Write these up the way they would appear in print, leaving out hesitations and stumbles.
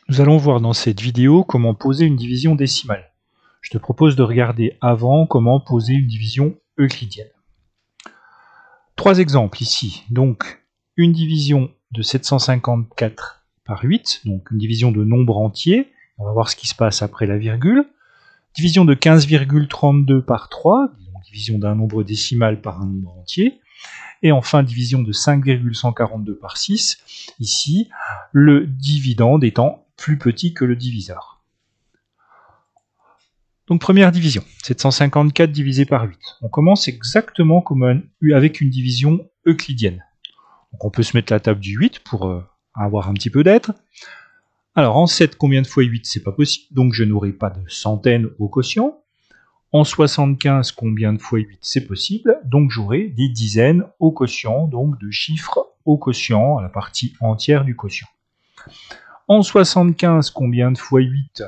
Nous allons voir dans cette vidéo comment poser une division décimale. Je te propose de regarder avant comment poser une division euclidienne. Trois exemples ici. Donc, une division de 754 par 8, donc une division de nombre entier. On va voir ce qui se passe après la virgule. Division de 15,32 par 3, donc division d'un nombre décimal par un nombre entier. Et enfin, division de 5,142 par 6, ici, le dividende étant plus petit que le diviseur. Donc première division, 754 divisé par 8. On commence exactement comme avec une division euclidienne. Donc on peut se mettre la table du 8 pour avoir un petit peu d'être. Alors en 7, combien de fois 8? C'est pas possible, donc je n'aurai pas de centaines au quotient. En 75, combien de fois 8? C'est possible, donc j'aurai des dizaines au quotient, donc de chiffres au quotient, à la partie entière du quotient. En 75, combien de fois 8?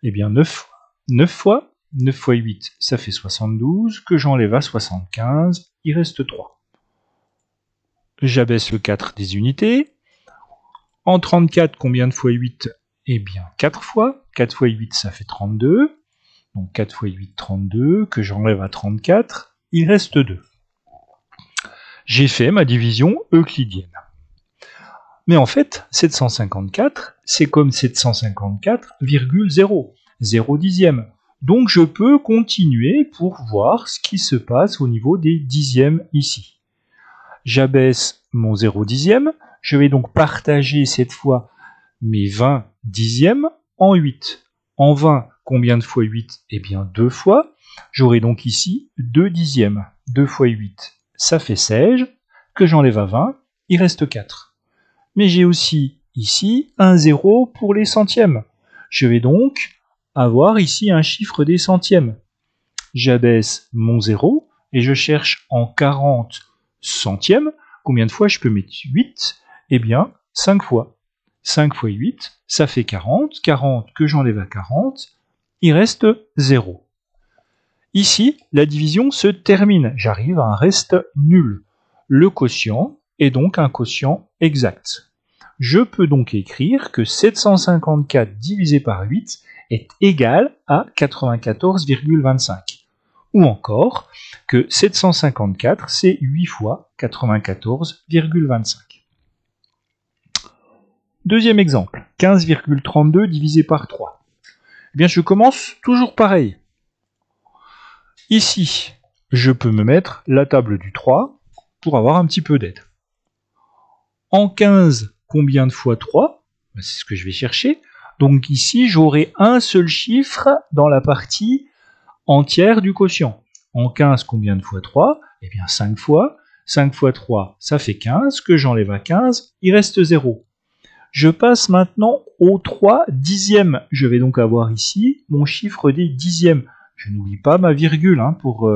Eh bien 9 fois 8, ça fait 72, que j'enlève à 75, il reste 3. J'abaisse le 4 des unités. En 34, combien de fois 8? Eh bien 4 fois 8, ça fait 32. Donc 4 fois 8, 32, que j'enlève à 34, il reste 2. J'ai fait ma division euclidienne. Mais en fait, 754, c'est comme 754,0, 0 dixième. Donc je peux continuer pour voir ce qui se passe au niveau des dixièmes ici. J'abaisse mon 0 dixième, je vais donc partager cette fois mes 20 dixièmes en 8. En 20, combien de fois 8? Eh bien 2 fois. J'aurai donc ici 2 dixièmes. 2 fois 8, ça fait 16, que j'enlève à 20, il reste 4. Mais j'ai aussi ici un 0 pour les centièmes. Je vais donc avoir ici un chiffre des centièmes. J'abaisse mon 0 et je cherche en 40 centièmes. Combien de fois je peux mettre 8? Eh bien 5 fois. 5 fois 8, ça fait 40. 40 que j'enlève à 40, il reste 0. Ici, la division se termine. J'arrive à un reste nul. Le quotient est donc un quotient exact. Je peux donc écrire que 754 divisé par 8 est égal à 94,25. Ou encore que 754, c'est 8 fois 94,25. Deuxième exemple, 15,32 divisé par 3. Eh bien, je commence toujours pareil. Ici, je peux me mettre la table du 3 pour avoir un petit peu d'aide. En 15, combien de fois 3? C'est ce que je vais chercher. Donc ici, j'aurai un seul chiffre dans la partie entière du quotient. En 15, combien de fois 3? Eh bien 5 fois. 5 fois 3, ça fait 15. Que j'enlève à 15, il reste 0. Je passe maintenant au 3 dixièmes. Je vais donc avoir ici mon chiffre des dixièmes. Je n'oublie pas ma virgule pour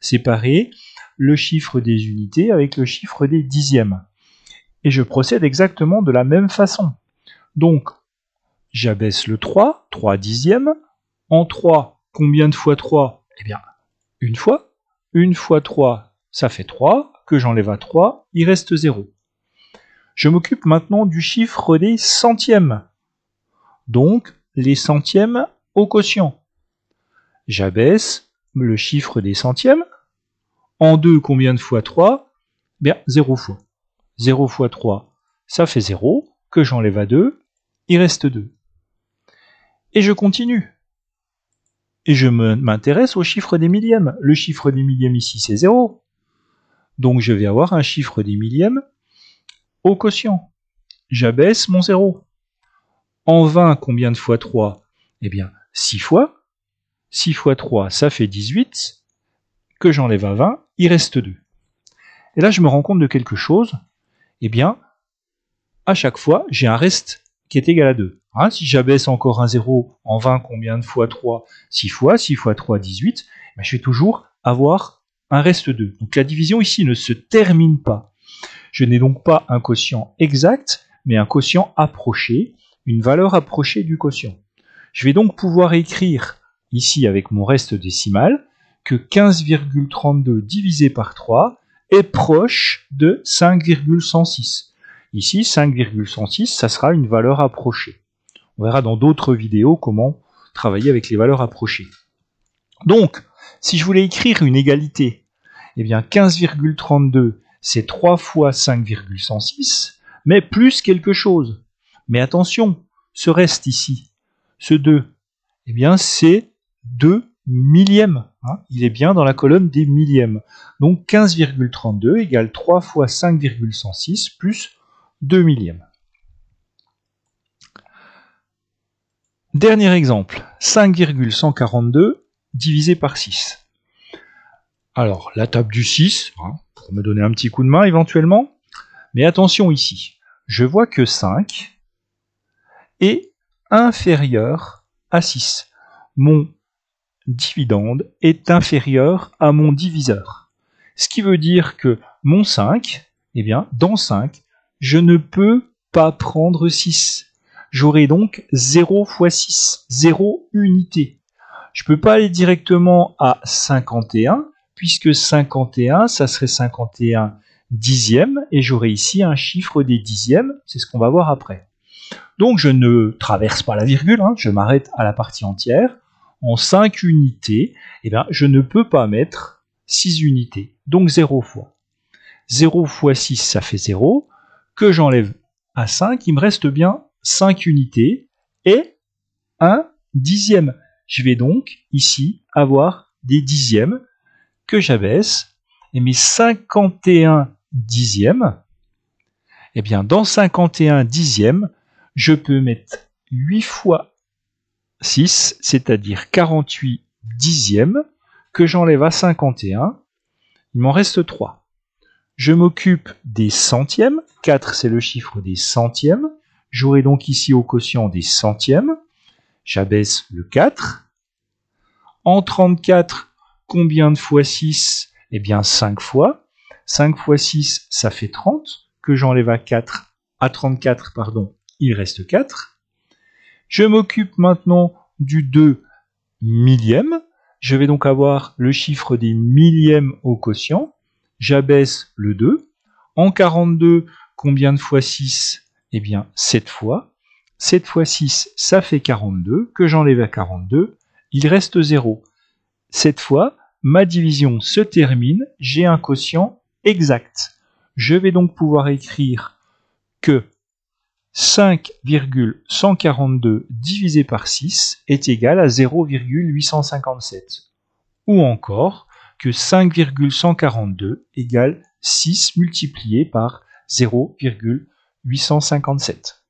séparer le chiffre des unités avec le chiffre des dixièmes. Et je procède exactement de la même façon. Donc, j'abaisse le 3, 3 dixièmes. En 3, combien de fois 3? Eh bien, une fois. Une fois 3, ça fait 3. Que j'enlève à 3, il reste 0. Je m'occupe maintenant du chiffre des centièmes. Donc, les centièmes au quotient. J'abaisse le chiffre des centièmes. En 2, combien de fois 3? Bien, 0 fois. 0 fois 3, ça fait 0. Que j'enlève à 2, il reste 2. Et je continue. Et je m'intéresse au chiffre des millièmes. Le chiffre des millièmes ici, c'est 0. Donc je vais avoir un chiffre des millièmes au quotient. J'abaisse mon 0. En 20, combien de fois 3? Eh bien, 6 fois. 6 fois 3, ça fait 18. Que j'enlève à 20, il reste 2. Et là, je me rends compte de quelque chose. Eh bien, à chaque fois, j'ai un reste qui est égal à 2. Si j'abaisse encore un 0 en 20, combien de fois 3? 6 fois. 6 fois 3, 18. Je vais toujours avoir un reste 2. Donc la division ici ne se termine pas. Je n'ai donc pas un quotient exact, mais un quotient approché, une valeur approchée du quotient. Je vais donc pouvoir écrire ici avec mon reste décimal que 15,32 divisé par 3 est proche de 5,106. Ici, 5,106, ça sera une valeur approchée. On verra dans d'autres vidéos comment travailler avec les valeurs approchées. Donc, si je voulais écrire une égalité, eh bien 15,32 c'est 3 fois 5,106, mais plus quelque chose. Mais attention, ce reste ici, ce 2, eh bien c'est 2 millièmes. Hein, il est bien dans la colonne des millièmes. Donc 15,32 égale 3 fois 5,106 plus 2 millièmes. Dernier exemple, 5,142 divisé par 6. Alors, la table du 6, hein, pour me donner un petit coup de main éventuellement. Mais attention ici, je vois que 5 est inférieur à 6. Mon dividende est inférieur à mon diviseur. Ce qui veut dire que mon 5, eh bien, dans 5, je ne peux pas prendre 6. J'aurai donc 0 fois 6, 0 unité. Je ne peux pas aller directement à 51, puisque 51, ça serait 51 dixièmes, et j'aurai ici un chiffre des dixièmes, c'est ce qu'on va voir après. Donc je ne traverse pas la virgule, hein, je m'arrête à la partie entière. En 5 unités, eh bien, je ne peux pas mettre 6 unités, donc 0 fois. 0 fois 6, ça fait 0, que j'enlève à 5, il me reste bien 5 unités et 1 dixième. Je vais donc ici avoir des dixièmes que j'abaisse, et mes 51 dixièmes, eh bien dans 51 dixièmes, je peux mettre 8 fois 6, c'est-à-dire 48 dixièmes, que j'enlève à 51, il m'en reste 3. Je m'occupe des centièmes, 4 c'est le chiffre des centièmes, j'aurai donc ici au quotient des centièmes, j'abaisse le 4. En 34, combien de fois 6? Eh bien 5 fois. 5 fois 6, ça fait 30, que j'enlève à 34, pardon, il reste 4. Je m'occupe maintenant du 2 millième. Je vais donc avoir le chiffre des millièmes au quotient. J'abaisse le 2. En 42, combien de fois 6? Eh bien 7 fois. 7 fois 6, ça fait 42, que j'enlève à 42, il reste 0. Cette fois, ma division se termine, j'ai un quotient exact. Je vais donc pouvoir écrire que 5,142 divisé par 6 est égal à 0,857. Ou encore que 5,142 égale 6 multiplié par 0,857.